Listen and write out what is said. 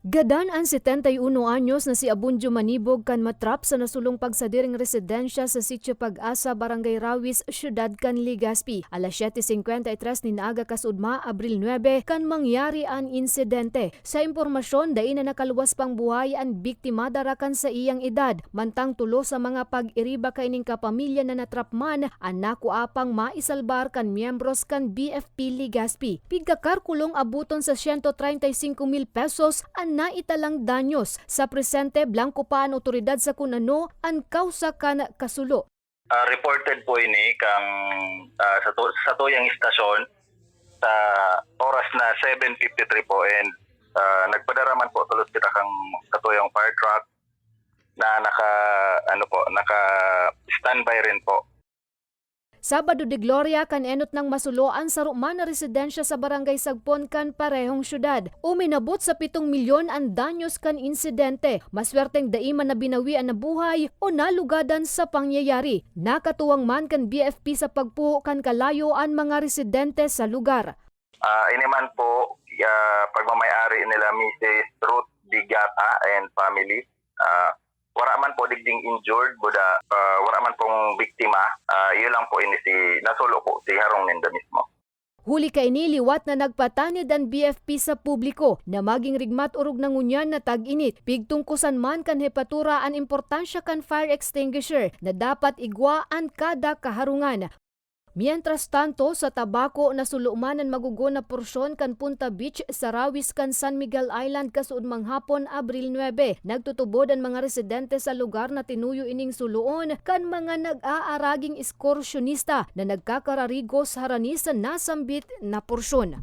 Gadan ang 71 anyos na si Abunjo Manibog kan matrap sa nasulong pagsadiring residensya sa Sitio Pag-asa, Barangay Rawis, Syudad kan Legazpi. Alas 7:53 ninaaga kasudma, Abril 9, kan mangyari ang insidente. Sa impormasyon, dai na nakaluwas pang buhay ang biktima darakan sa iyang edad. Mantang tulo sa mga pag-iriba kaining kapamilya na natrapman, ang nakuapang maisalbar kan miyembros kan BFP Legazpi. Pigkakarkulong abuton sa 135,000 pesos ang naitalang danyos. Sa presente, blanco pa ang otoridad sa kunano ang kausa kan kasulo. Reported po ini kang sa tuyang istasyon sa oras na 7:53 po, and nagpadaraman po tulos kita kang katuyang fire truck na naka standby rin po. Sabado de Gloria kan enot ng masuloan sa Ruman na residensya sa Barangay Sagpon kan parehong syudad. Uminabot sa 7 milyon ang danyos kan insidente. Maswerteng daiman na binawi ang nabuhay o nalugadan sa pangyayari. Nakatuwang man kan BFP sa pagpuo kan kalayo ang mga residente sa lugar. Iniman po pagmamayari nila Mrs. Ruth Digata and family. Wala man po digding injured, buda wala man pong biktima. Yun lang po ini si nasulo po si Harong Ninda mismo. Huli kay niliwat na nagpatanid ang BFP sa publiko na maging rigmat urog ng ngunyan na tag-init. Pigtungkusan man kan hepatura ang importansya kan fire extinguisher na dapat igwaan kada kaharungan. Mientras tanto, sa tabako nasuluman ang magugo na porsyon kan Punta Beach sa Rawis kan San Miguel Island kasuod manghapon Abril 9. Nagtutubod ang mga residente sa lugar na tinuyo ining suluon kan mga nag-aaraging ekskursyonista na nagkakararigos harani sa nasambit na porsyon.